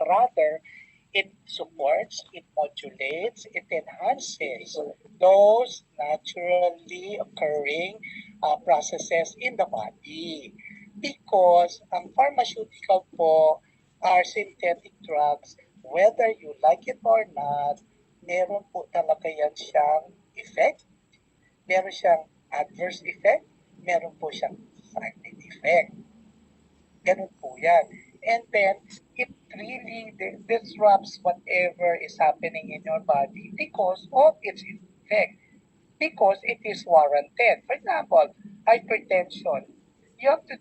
rather it supports, it modulates, it enhances those naturally occurring processes in the body. Because ang pharmaceutical po are synthetic drugs, whether you like it or not, meron po talaga yan siyang effect, meron siyang adverse effect, meron po siyang side effect. Ganun po yan. And then, it really disrupts whatever is happening in your body because of its effect, because it is warranted. For example, hypertension. You have to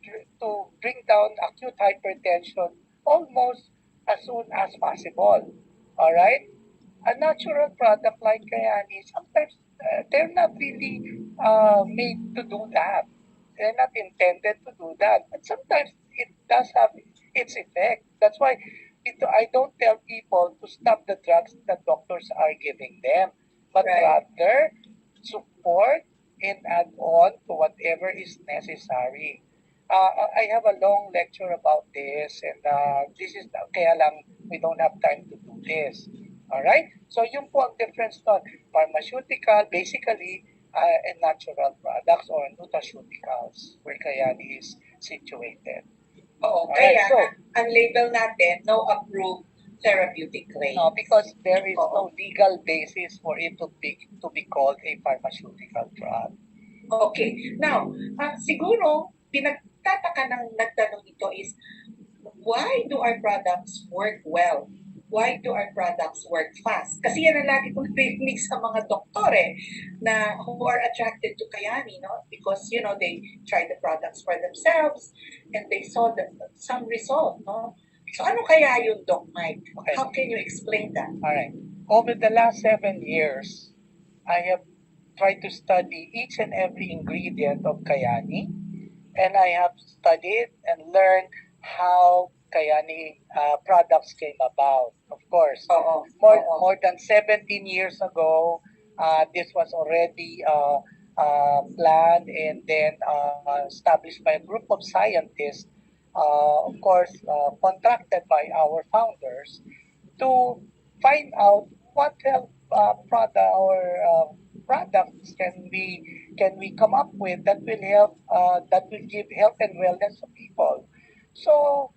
bring down acute hypertension almost as soon as possible. All right? A natural product like Kayani, sometimes they're not really made to do that. They're not intended to do that. But sometimes it does have its effect. That's why I don't tell people to stop the drugs that doctors are giving them, but rather support and add on to whatever is necessary. I have a long lecture about this, and this is kaya lang we don't have time to do this. All right? So yung po ang difference nun. Pharmaceutical, basically, and natural products or nutraceuticals where Kayani is situated. Oo, Alright, kaya so, ang label natin, no approved therapeutic claims. no, because there is Oo. no legal basis for it to be called a pharmaceutical drug. Okay. Now, siguro, pinagtataka ng nagtanong ito is, why do our products work well? Why do our products work fast? Kasi yan ang lagi kong narinig sa mga doktor na who are attracted to Kayani, no? Because, they tried the products for themselves and they saw some result, no? So, ano kaya yung Doc Mike? Okay. How can you explain that? All right. Over the last 7 years, I have tried to study each and every ingredient of Kayani, and I have studied and learned how Kayani products came about. Of course, more than 17 years ago, this was already planned and then established by a group of scientists, of course, contracted by our founders to find out what health products can we come up with that will help that will give health and wellness to people. So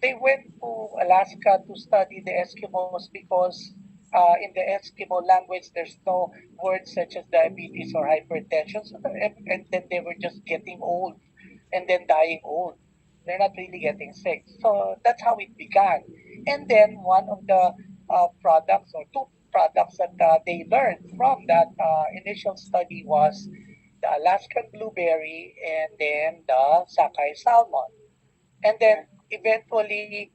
they went to Alaska to study the Eskimos because in the Eskimo language there's no words such as diabetes or hypertension. So and then they were just getting old and then dying old. They're not really getting sick. So that's how it began. And then one of the products or two products that they learned from that initial study was the Alaskan blueberry and then the Sakai salmon. And then eventually,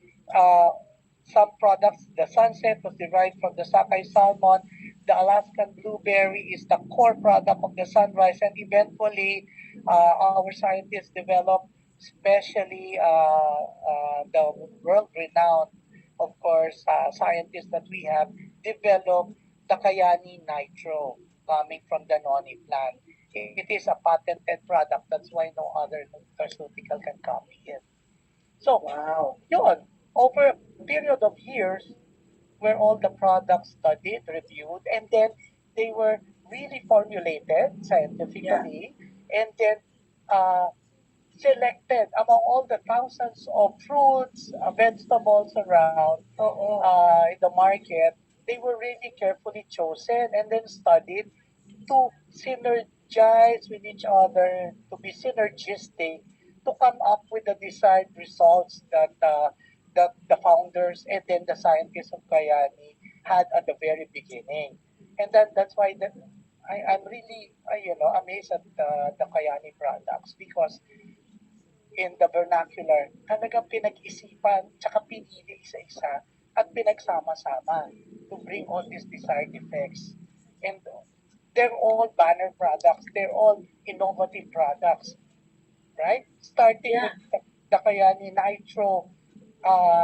some products, the sunset was derived from the Sakai salmon. The Alaskan blueberry is the core product of the sunrise. And eventually, our scientists developed, especially the world-renowned, of course, scientists that we have, developed the Kayani Nitro coming from the noni plant. It is a patented product. That's why no other nutraceutical can copy it. So, yun, over a period of years, where all the products studied, reviewed, and then they were really formulated scientifically, and then uh, selected among all the thousands of fruits, vegetables around in the market. They were really carefully chosen and then studied to synergize with each other, to be synergistic, to come up with the desired results that the founders and then the scientists of Kayani had at the very beginning. And that's why I'm really amazed at the Kayani products because in the vernacular, talagang pinag-isipan, tsaka pinili isa-isa, at pinagsama-sama to bring all these desired effects. And they're all banner products. They're all innovative products. Right? Starting with the Kayani Nitro,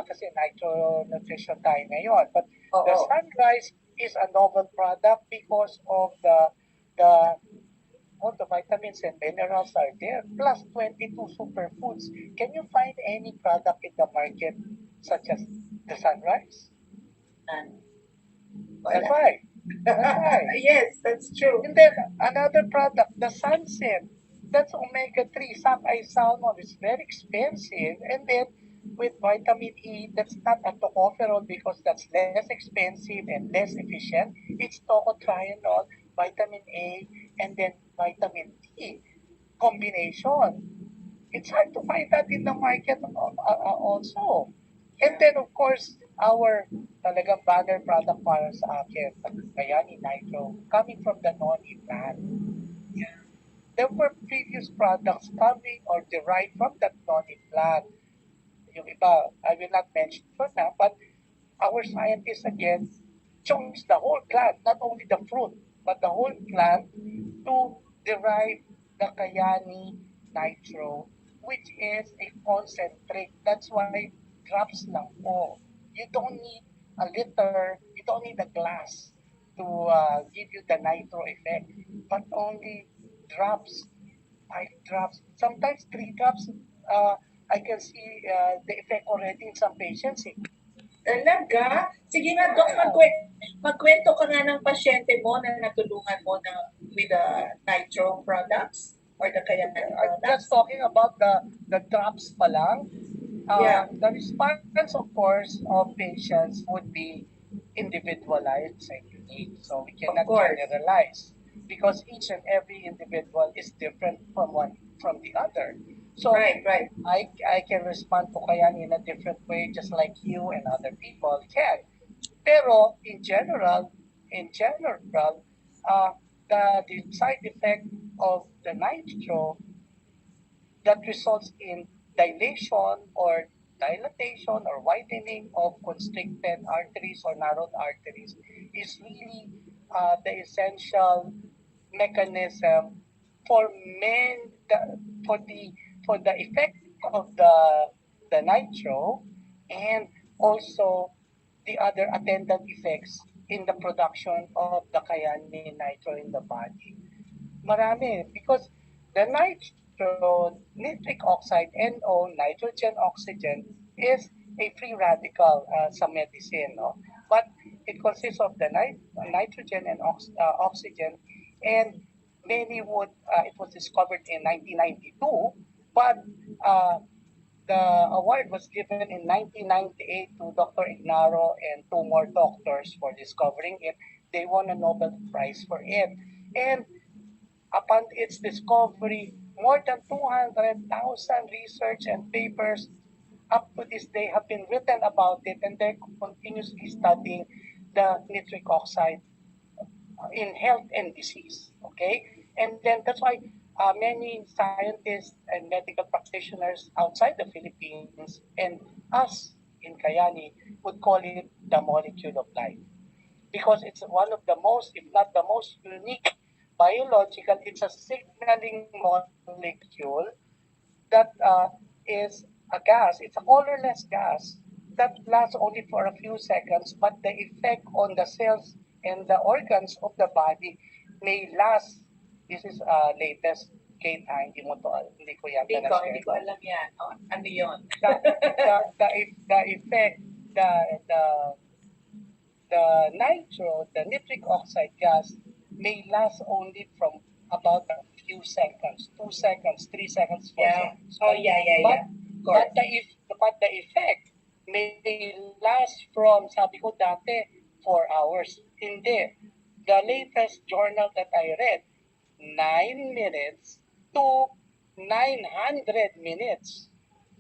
kasi Nitro Nutrition tayo ngayon. But the Sunrise is a novel product because of the all the vitamins and minerals are there, plus 22 superfoods. Can you find any product in the market such as The sunrise. None. That's Wala. right. That's right. Yes, that's true. And then another product, the sunset. That's omega-3 sockeye salmon. It's very expensive. And then with vitamin E, that's not a tocopherol because that's less expensive and less efficient. It's tocotrienol, vitamin A, and then vitamin D combination. It's hard to find that in the market also. And then of course, our talagang banner product para sa akin, Kayani Nitro, coming from the Noni plant. There were previous products coming or derived from that Noni plant. Yung iba, I will not mention for now, but our scientists again chose the whole plant, not only the fruit, but the whole plant to derive the Kayani Nitro, which is a concentrate. That's why drops lang po. You don't need a liter, you don't need a glass to give you the nitro effect, but only drops, 5 drops, sometimes 3 drops. Uh, I can see the effect already in some patients. Talaga? Sige nga, Doc, magkwento ka nga ng pasyente mo na natulungan mo na with the nitro products or the Kayani I'm products. just talking about the drops pa lang. Yeah. The response, of course, of patients would be individualized and unique. So we cannot course. generalize because each and every individual is different from the other. So Right. I can respond to Kayan in a different way, just like you and other people can. Pero in general, the side effect of the nitro that results in dilation or dilatation or widening of constricted arteries or narrowed arteries is really the essential mechanism for men for the effect of the nitro, and also the other attendant effects in the production of the kayani nitro in the body. Marami because the nitro, nitric oxide, NO, nitrogen oxygen, is a free radical sa medicine. No? But it consists of the nitrogen and oxygen, and it was discovered in 1992, but uh, the award was given in 1998 to Dr. Ignaro and two more doctors for discovering it. They won a Nobel Prize for it. And upon its discovery, more than 200,000 research and papers up to this day have been written about it, and they're continuously studying the nitric oxide in health and disease. Okay? And then that's why many scientists and medical practitioners outside the Philippines and us in Kayani would call it the molecule of life because it's one of the most, if not the most unique biological, it's a signaling molecule that is a gas. It's a colorless gas that lasts only for a few seconds, but the effect on the cells and the organs of the body may last. This is latest Kate, hindi ko yata na-share. Hindi ko alam yan. Ano yun? The effect, the the nitro, the nitric oxide gas, may last only from about a few seconds, 2 seconds, 3 seconds, 4 seconds. Oh, yeah. But the effect may last from, sabi ko dati, 4 hours. Hindi. The latest journal that I read, 9 minutes to 900 minutes.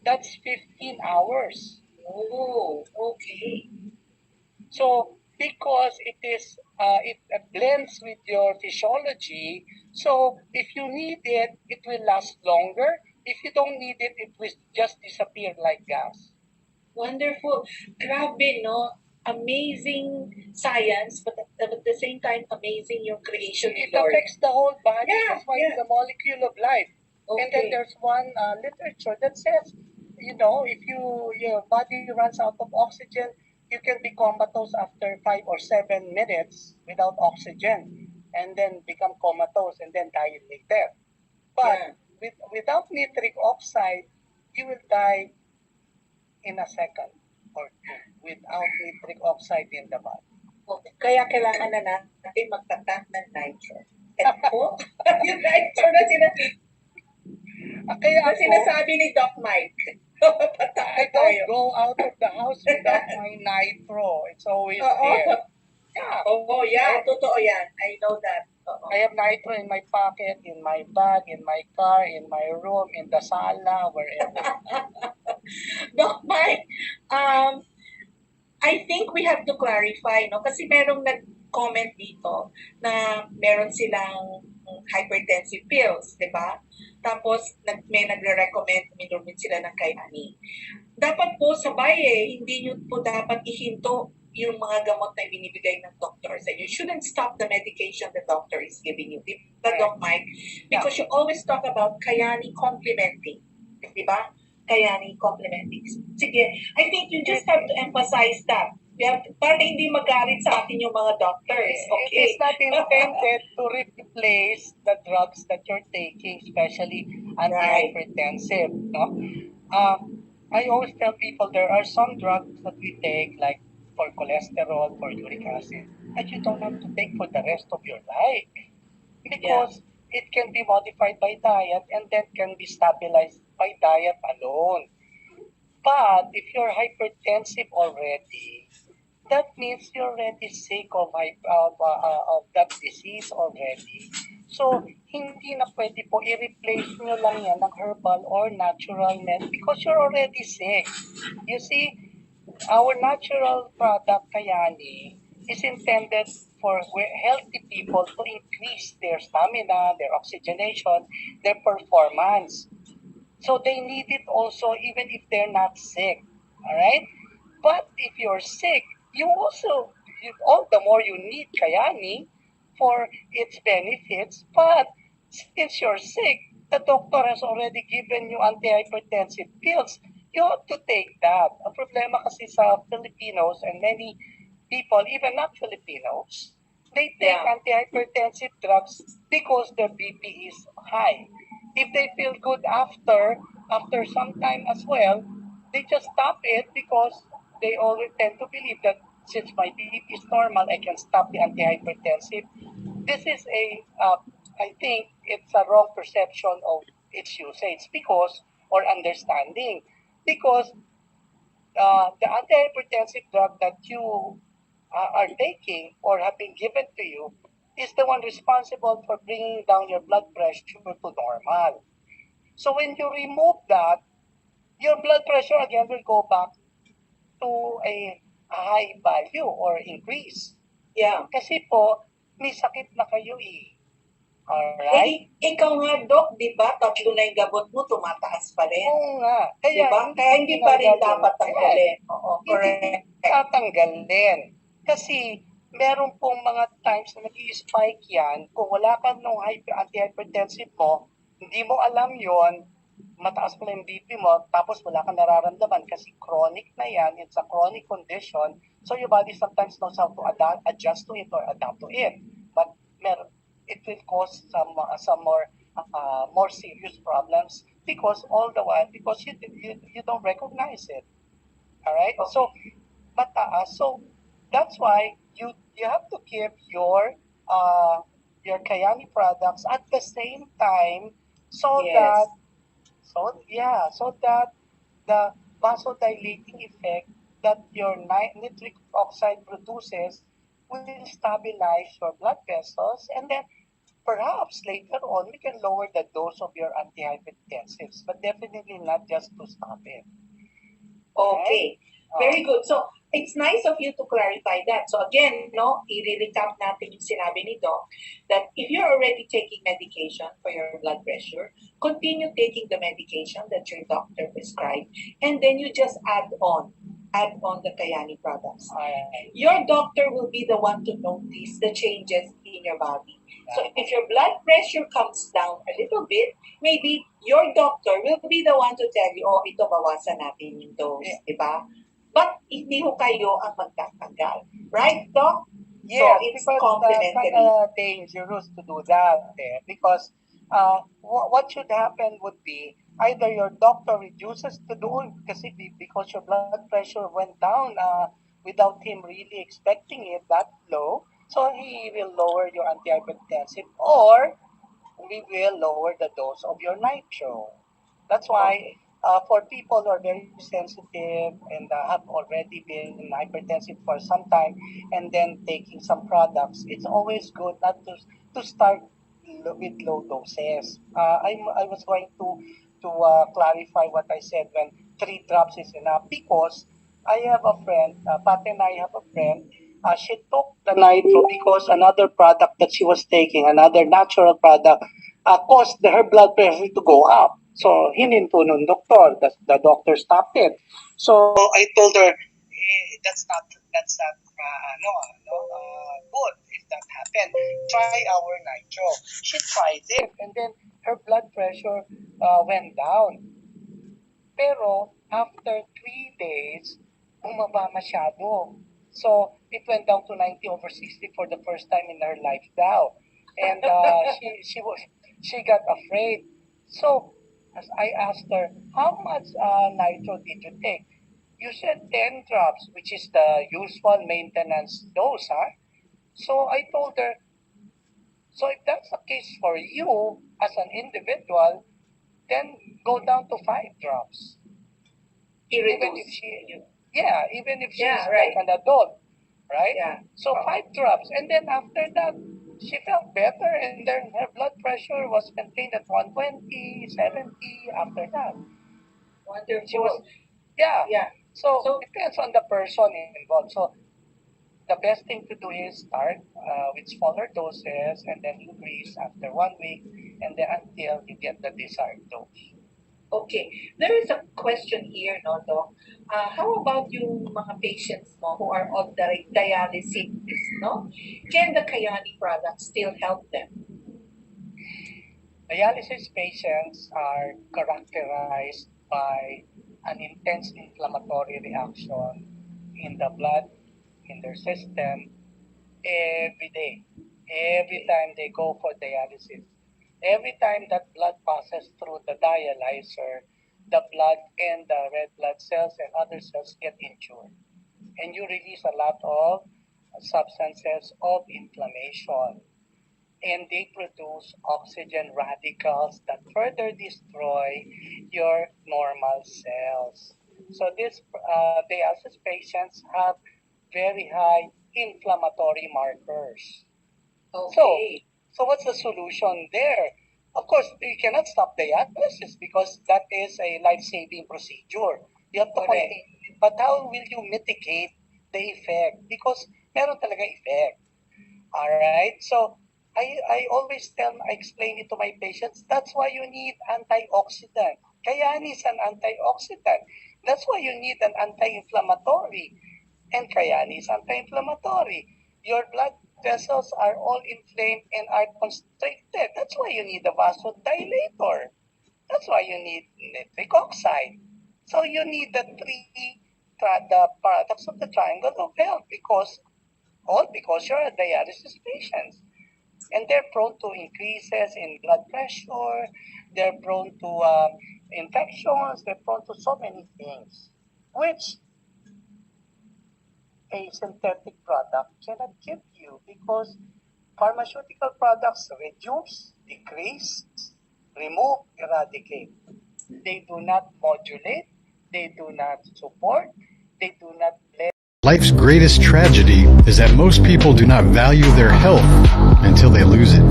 That's 15 hours. Oh, okay. So because it blends with your physiology, so if you need it, it will last longer. If you don't need it, it will just disappear like gas. Wonderful. Grabe, no? Amazing science, but at the same time, amazing yung creation ni It Lord. affects the whole body. Yeah, That's why yeah. it's the molecule of life. Okay. And then there's one literature that says, if your body runs out of oxygen, you can be comatose after 5 or 7 minutes without oxygen, and then become comatose and then die later. But without nitric oxide, you will die in a second. or 2 without nitric oxide in the body. Okay. Kaya kailangan na natin magtatank ng nitro. And po, yung nitro na, Kaya na ako, sinasabi ni Doc Mike. I Patay don't tayo. go out of the house without my nitro. It's always Oo. there. Yeah. Oo, yeah. Totoo yan. I know that. Oo. I have nitro in my pocket, in my bag, in my car, in my room, in the sala, wherever. Doc Mike, I think we have to clarify, no? Kasi merong nag-comment dito na meron silang hypertensive pills, di ba? Tapos may nagre-recommend uminom din sila ng Kayani. Dapat po sabay hindi nyo po dapat ihinto yung mga gamot na binibigay ng doctor sa inyo. You shouldn't stop the medication the doctor is giving you. Di ba, Doc Mike? Because you always talk about Kayani complementing. Di ba? Kayani complementing. Sige, I think you just have to emphasize that. You have to, para hindi magalit sa atin yung mga doctors. It Okay? is not intended to replace the drugs that you're taking, especially antihypertensive. No? I always tell people there are some drugs that we take, like for cholesterol, for uric acid, that you don't have to take for the rest of your life because it can be modified by diet and then can be stabilized by diet alone. But if you're hypertensive already, that means you're already sick of that disease already. So, hindi na pwede po i-replace nyo lang yan ng herbal or natural med because you're already sick. You see, our natural product, Kayani, is intended for healthy people to increase their stamina, their oxygenation, their performance. So they need it also even if they're not sick. All right? But if you're sick, all the more you need Kayani for its benefits. But since you're sick, the doctor has already given you antihypertensive pills. You have to take that. Ang problema kasi sa Filipinos and many people, even not Filipinos, they take antihypertensive drugs because their BP is high. If they feel good after some time as well, they just stop it because they always tend to believe that since my BP is normal, I can stop the antihypertensive. This is I think it's a wrong perception of its usage or understanding, because the antihypertensive drug that you are taking or have been given to you is the one responsible for bringing down your blood pressure to normal. So when you remove that, your blood pressure again will go back to a high value or increase. Yeah. Kasi po, may sakit na kayo eh. Alright? Ikaw nga, Doc, di ba? 3 na yung gamot mo, tumataas pa rin. Oo nga. Kaya, diba? Kaya hindi pa rin dapat tanggalin. Oo, correct. Hindi tatanggalin. Kasi, meron pong mga times na nag-i-spike yan. Kung wala ka nung antihypertensive mo, hindi mo alam yon, mataas pala yung BP mo, tapos wala kang nararamdaman kasi chronic na yan, it's a chronic condition, so your body sometimes knows how to adjust to it or adapt to it. But it will cause some more serious problems because you don't recognize it. All right? Okay. So, so that's why you have to keep your Kayani products at the same time so that the vasodilating effect that your nitric oxide produces will stabilize your blood vessels, and then perhaps later on we can lower the dose of your antihypertensives, but definitely not just to stop it. Okay. Very good. So, it's nice of you to clarify that. So again, i-recap natin yung sinabi ni Doc that if you're already taking medication for your blood pressure, continue taking the medication that your doctor prescribed, and then you just add on the Kayani products. Your doctor will be the one to notice the changes in your body. So if your blood pressure comes down a little bit, maybe your doctor will be the one to tell you, ito bawasan natin yung dose, diba? But hindi ho kayo ang magtatanggal. Right, Doc? Yes, so it's complementary. It's dangerous to do that because what should happen would be either your doctor reduces the dose because your blood pressure went down without him really expecting it that low, so he will lower your antihypertensive, or we will lower the dose of your nitro. That's why for people who are very sensitive and have already been hypertensive for some time and then taking some products, it's always good not to start with low doses. I was going to clarify what I said when 3 drops is enough, because I have a friend, Pat and I have a friend. She took the nitro because another product that she was taking, another natural product, caused her blood pressure to go up. So, hininto ng doktor. The doctor stopped it. So, I told her, that's not good if that happened. Try our nitro. She tried it, and then her blood pressure went down. Pero, after 3 days, bumaba masyado. So, it went down to 90/60 for the first time in her life now. And she got afraid. So, as I asked her, how much nitro did you take? You said 10 drops, which is the usual maintenance dose, huh? So, I told her, so if that's the case for you as an individual, then go down to 5 drops. Even if she's right. like an adult, right? Yeah. So 5 drops, and then after that, she felt better, and then her blood pressure was maintained at 120, 70. After that, Wonderful. she was yeah. So depends on the person involved. So the best thing to do is start with smaller doses, and then increase after 1 week, and then until you get the desired dose. Okay. There is a question here, no, Doc? How about yung mga patients mo who are on dialysis, no? Can the Kayani product still help them? Dialysis patients are characterized by an intense inflammatory reaction in the blood, in their system, every day. Every time they go for dialysis. Every time that blood passes through the dialyzer, the blood and the red blood cells and other cells get injured. And you release a lot of substances of inflammation. And they produce oxygen radicals that further destroy your normal cells. So these dialysis patients have very high inflammatory markers. Okay. So what's the solution there? Of course, you cannot stop dialysis because that is a life-saving procedure. You have to Correct. continue it. But how will you mitigate the effect? Because meron talaga effect. Alright? So, I always explain it to my patients, that's why you need antioxidant. Kayani is an antioxidant. That's why you need an anti-inflammatory. And Kayani is anti-inflammatory. Your blood vessels are all inflamed and are constricted. That's why you need a vasodilator. That's why you need nitric oxide. So you need the the products of the triangle of health because you're a dialysis patient. And they're prone to increases in blood pressure, they're prone to infections, they're prone to so many things, which a synthetic product cannot give you because pharmaceutical products reduce, decrease, remove, eradicate. They do not modulate, they do not support, they do not blend. Life's greatest tragedy is that most people do not value their health until they lose it.